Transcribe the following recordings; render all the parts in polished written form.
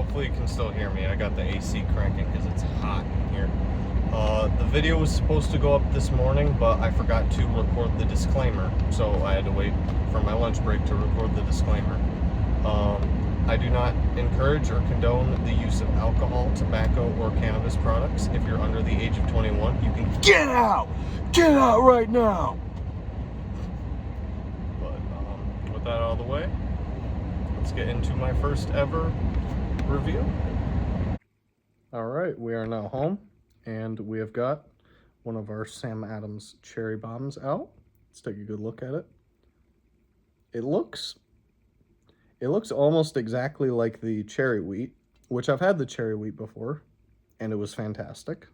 Hopefully you can still hear me. I got the AC cranking because it's hot in here. The video was supposed to go up this morning, but I forgot to record the disclaimer, so I had to wait for my lunch break to record the disclaimer. I do not encourage or condone the use of alcohol, tobacco, or cannabis products. If you're under the age of 21, you can get out! Get out right now! But with that out of the way, let's get into my first ever review. All right, we are now home, and we have got one of our Sam Adams cherry bombs out. Let's take a good look at it. It looks almost exactly like the cherry wheat, which I've had the cherry wheat before, and it was fantastic.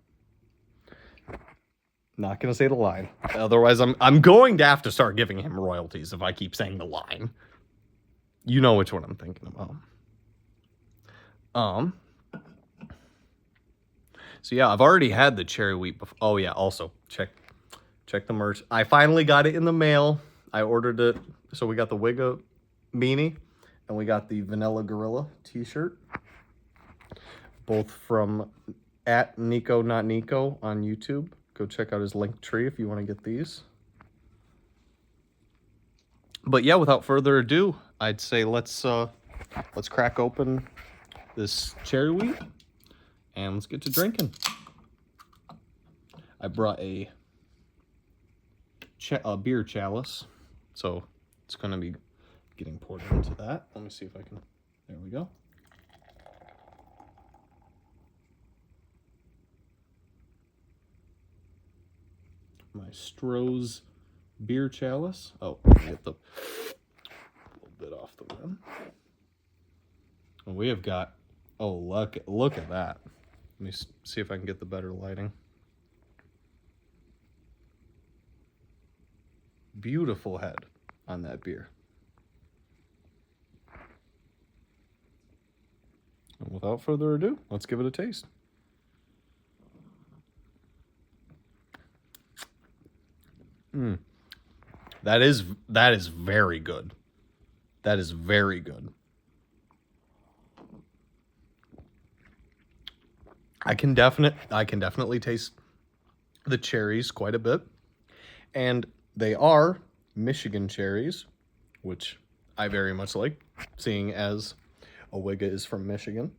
Not gonna say the line, otherwise I'm going to have to start giving him royalties if I keep saying the line. You know which one I'm thinking about. So yeah, I've already had the cherry wheat before. Oh yeah, also check the merch. I finally got it in the mail. I ordered it. So we got the Wigga beanie and we got the Vanilla Gorilla t-shirt. Both from @Nico Not Nico on YouTube. Go check out his link tree if you want to get these. But yeah, without further ado, I'd say let's crack open this cherry wheat and let's get to drinking. I brought a beer chalice, so it's going to be getting poured into that. Let me see if I can. There we go. My Stroh's beer chalice. Oh, let me get the little bit off the rim. And we have got. Oh, look at that. Let me see if I can get the better lighting. Beautiful head on that beer. And without further ado, let's give it a taste. That is very good. That is very good. I can definitely taste the cherries quite a bit. And they are Michigan cherries, which I very much like, seeing as a Wigga is from Michigan.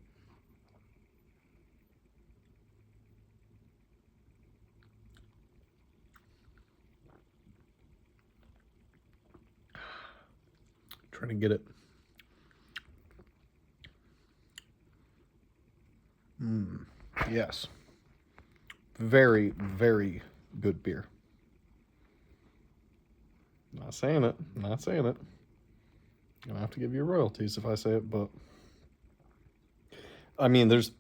Trying to get it. Yes. Very, very good beer. Not saying it. Not saying it. Gonna have to give you royalties if I say it, but I mean, there's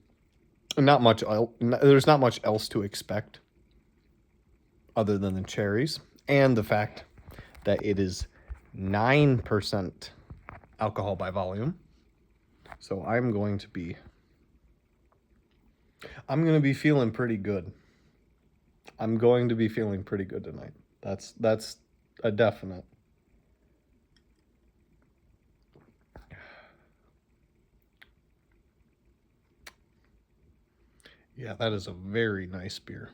not much else to expect other than the cherries and the fact that it is 9% alcohol by volume. So I'm going to be feeling pretty good. I'm going to be feeling pretty good tonight. That's a definite. Yeah, that is a very nice beer.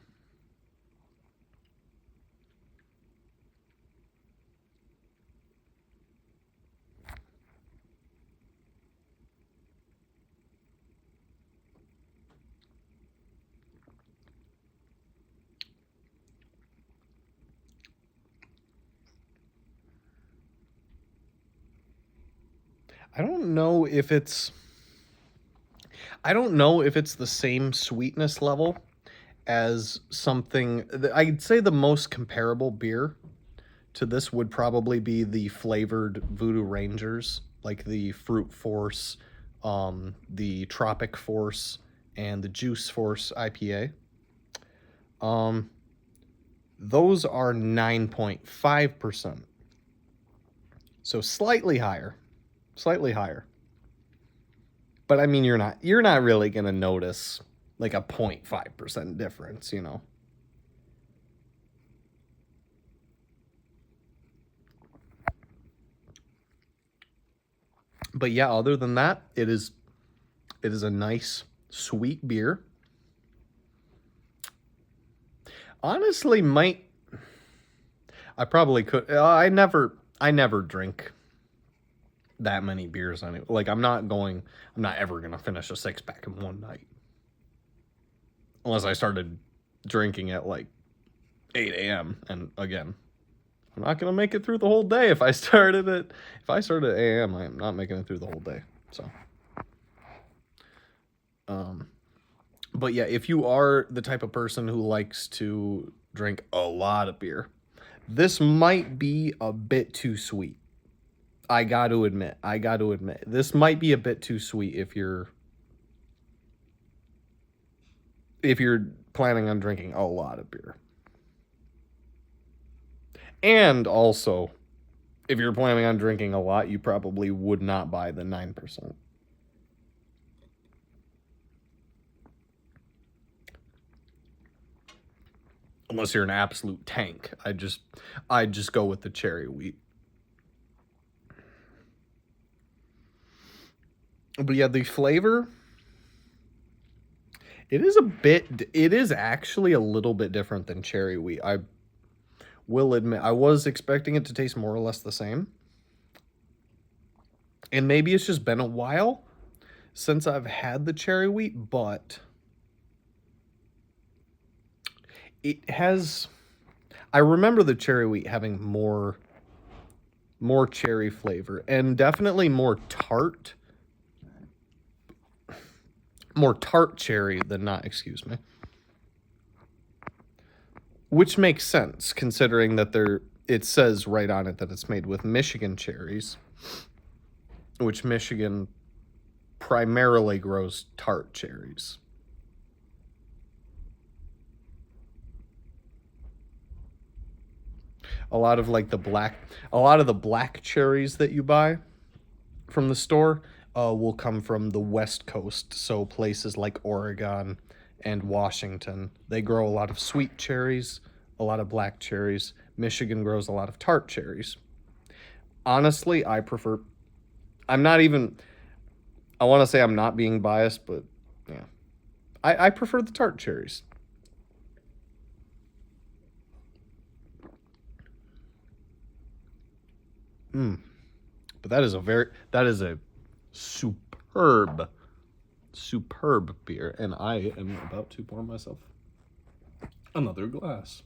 I don't know if it's the same sweetness level as something. I'd say the most comparable beer to this would probably be the flavored Voodoo Rangers, like the Fruit Force, the Tropic Force, and the Juice Force IPA. Those are 9.5%. So slightly higher. But I mean, you're not really going to notice like a 0.5% difference, you know. But yeah, other than that, it is It is a nice, sweet beer. Honestly, I probably could. I never drink that many beers on it. Like, I'm not ever gonna finish a 6-pack in one night. Unless I started drinking at like 8 a.m. And again, I'm not gonna make it through the whole day if I started at 8 a.m. I'm not making it through the whole day. So but yeah, if you are the type of person who likes to drink a lot of beer, this might be a bit too sweet. I got to admit. This might be a bit too sweet if you're planning on drinking a lot of beer. And also, if you're planning on drinking a lot, you probably would not buy the 9%. Unless you're an absolute tank. I'd just go with the cherry wheat. But yeah, the flavor, it is actually a little bit different than cherry wheat. I will admit, I was expecting it to taste more or less the same. And maybe it's just been a while since I've had the cherry wheat, but it has... I remember the cherry wheat having more cherry flavor and definitely more tart cherry than not, excuse me. Which makes sense considering that it says right on it that it's made with Michigan cherries, which Michigan primarily grows tart cherries. A lot of the black cherries that you buy from the store will come from the West Coast, so places like Oregon and Washington. They grow a lot of sweet cherries, a lot of black cherries. Michigan grows a lot of tart cherries. Honestly, I want to say I'm not being biased, but yeah. I prefer the tart cherries. But that is a superb beer, and I am about to pour myself another glass.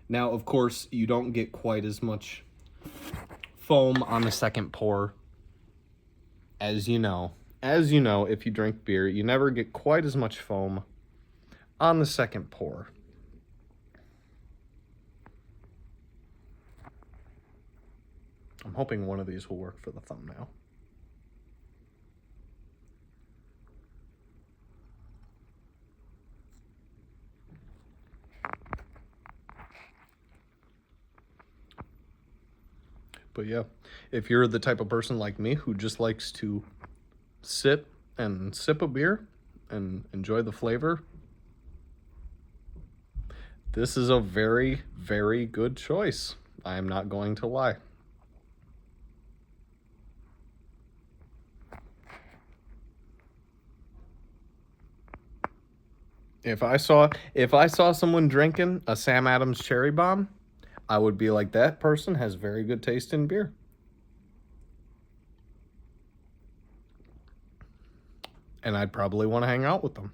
Now, of course, you don't get quite as much foam on the second pour. As you know, if you drink beer, you never get quite as much foam on the second pour. I'm hoping one of these will work for the thumbnail. But yeah, if you're the type of person like me who just likes to sit and sip a beer and enjoy the flavor, this is a very, very good choice. I am not going to lie. If I saw someone drinking a Sam Adams Cherry Bomb, I would be like, that person has very good taste in beer. And I'd probably want to hang out with them.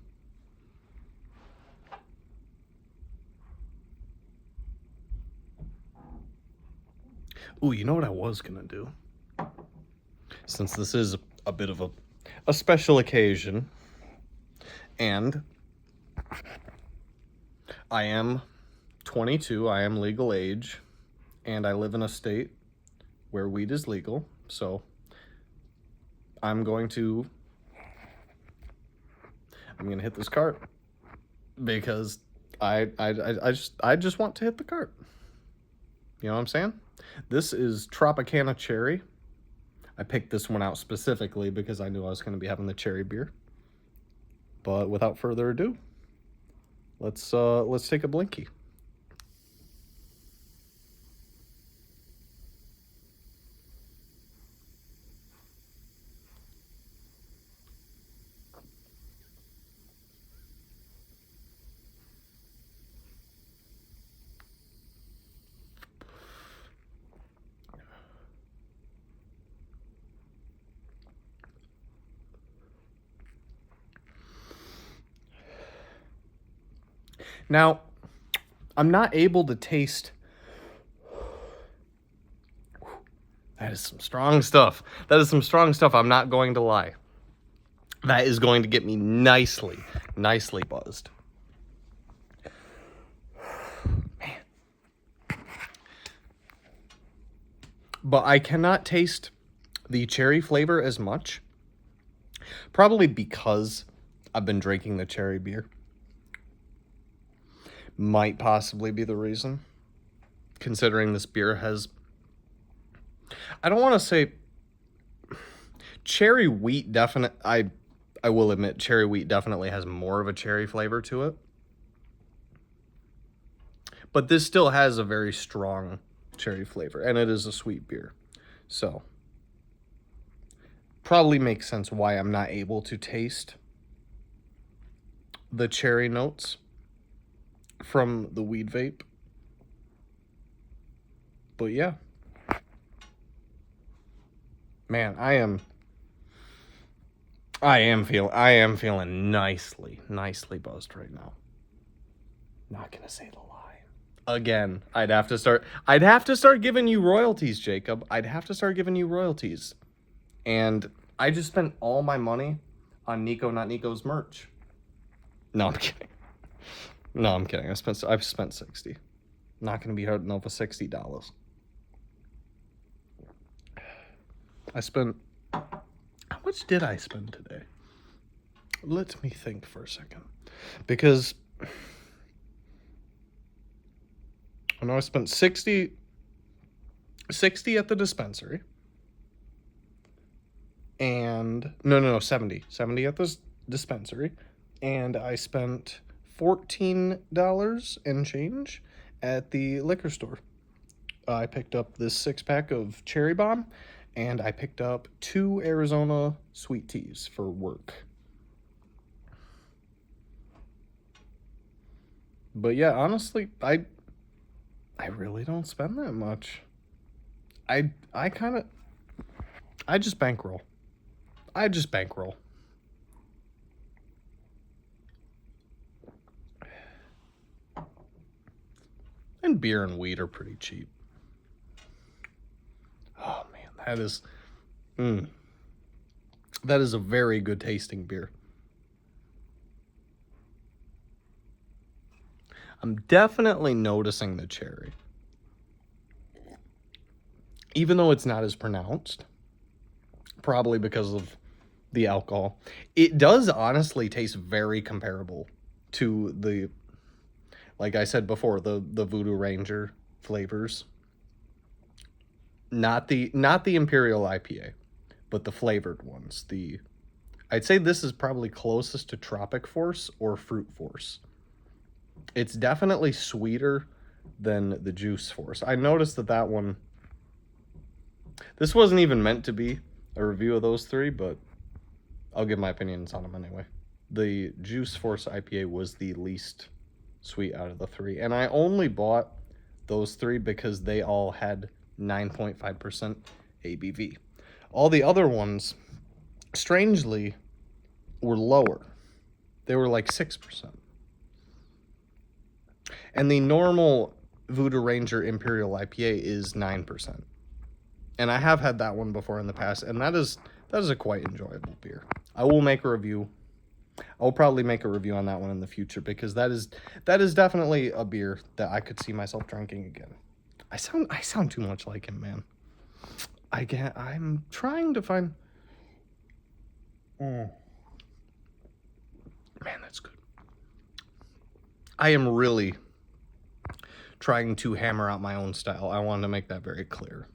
Ooh, you know what I was gonna do? Since this is a bit of a special occasion, and I am 22, I am legal age, and I live in a state where weed is legal, so I'm gonna hit this cart because I just want to hit the cart. You know what I'm saying? This is Tropicana Cherry. I picked this one out specifically because I knew I was going to be having the cherry beer. But without further ado, let's take a blinky. Now, I'm not able to taste. That is some strong stuff. That is some strong stuff, I'm not going to lie. That is going to get me nicely buzzed. Man. But I cannot taste the cherry flavor as much. Probably because I've been drinking the cherry beer. Might possibly be the reason. Considering this beer has... I don't want to say... Cherry wheat definitely... I will admit, cherry wheat definitely has more of a cherry flavor to it. But this still has a very strong cherry flavor, and it is a sweet beer. So, probably makes sense why I'm not able to taste the cherry notes from the weed vape. But yeah. Man, I am feeling nicely buzzed right now. Not gonna say the lie. Again, I'd have to start giving you royalties, Jacob. I'd have to start giving you royalties. And I just spent all my money on Nico Not Nico's merch. No, I'm kidding. No, I'm kidding. I've spent $60. Not gonna be hurting over $60. I spent... How much did I spend today? Let me think for a second. Because... I know I spent 60 at the dispensary. And... No, 70. 70 at the dispensary. And I spent $14 and change at the liquor store. I picked up this 6-pack of Cherry Bomb, and I picked up 2 Arizona sweet teas for work. But yeah, honestly, I really don't spend that much. I just bankroll. And beer and weed are pretty cheap. Oh man, that is a very good tasting beer. I'm definitely noticing the cherry. Even though it's not as pronounced, probably because of the alcohol. It does honestly taste very comparable to the, like I said before, the Voodoo Ranger flavors. Not the Imperial IPA, but the flavored ones. I'd say this is probably closest to Tropic Force or Fruit Force. It's definitely sweeter than the Juice Force. I noticed that one... This wasn't even meant to be a review of those 3, but I'll give my opinions on them anyway. The Juice Force IPA was the least sweet out of the 3. And I only bought those 3 because they all had 9.5% ABV. All the other ones, strangely, were lower. They were like 6%. And the normal Voodoo Ranger Imperial IPA is 9%. And I have had that one before in the past, and that is a quite enjoyable beer. I will make a review. I'll probably make a review on that one in the future, because that is definitely a beer that I could see myself drinking again. I sound too much like him, man. I'm trying to find... Man, that's good. I am really trying to hammer out my own style. I wanted to make that very clear.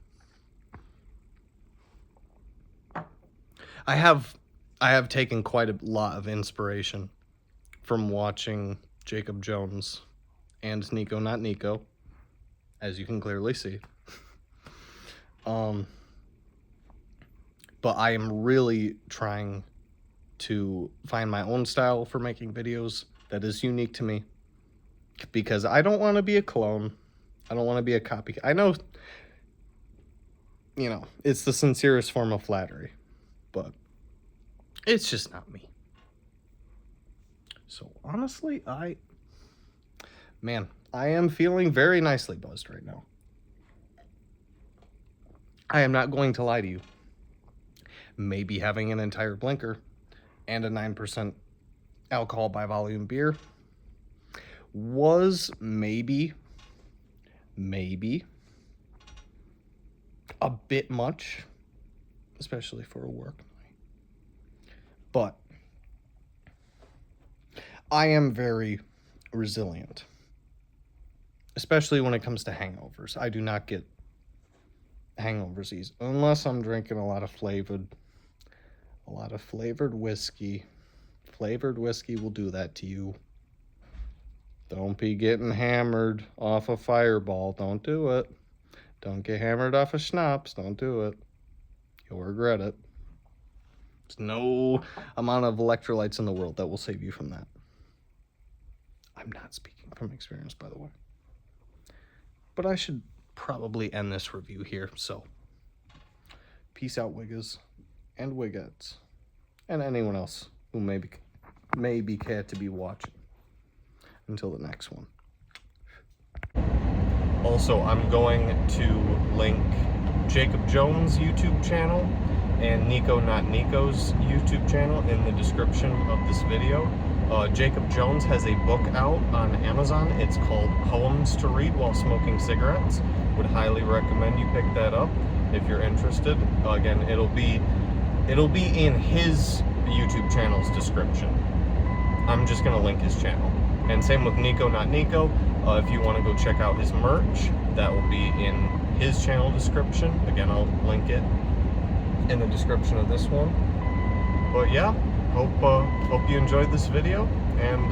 I have taken quite a lot of inspiration from watching Jacob Jones and Nico Not Nico, as you can clearly see. But I am really trying to find my own style for making videos that is unique to me, because I don't want to be a clone. I don't want to be a copy. I know, it's the sincerest form of flattery, but it's just not me. So honestly, Man, I am feeling very nicely buzzed right now. I am not going to lie to you. Maybe having an entire blinker and a 9% alcohol by volume beer was maybe a bit much, especially for a work night. But I am very resilient, especially when it comes to hangovers. I do not get hangovers easy unless I'm drinking a lot of flavored whiskey. Flavored whiskey will do that to you. Don't be getting hammered off a Fireball. Don't do it. Don't get hammered off of schnapps. Don't do it. You'll regret it. There's no amount of electrolytes in the world that will save you from that. I'm not speaking from experience, by the way. But I should probably end this review here. So, peace out, Wiggers and Wiggettes, and anyone else who maybe care to be watching. Until the next one. Also, I'm going to link Jacob Jones' YouTube channel and Nico Not Nico's YouTube channel in the description of this video. Jacob Jones has a book out on Amazon. It's called Poems to Read While Smoking Cigarettes. Would highly recommend you pick that up if you're interested. Again, it'll be in his YouTube channel's description. I'm just gonna link his channel. And same with Nico Not Nico. If you want to go check out his merch, that will be in his channel description. Again, I'll link it in the description of this one. But yeah, hope you enjoyed this video, and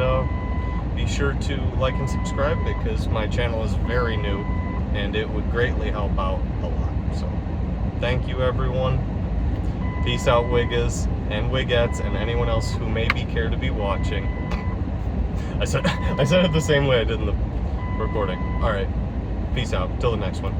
be sure to like and subscribe because my channel is very new and it would greatly help out a lot. So thank you, everyone. Peace out, Wiggers and Wiggettes, and anyone else who maybe care to be watching. I said it the same way I did in the recording. All right, peace out. Till the next one.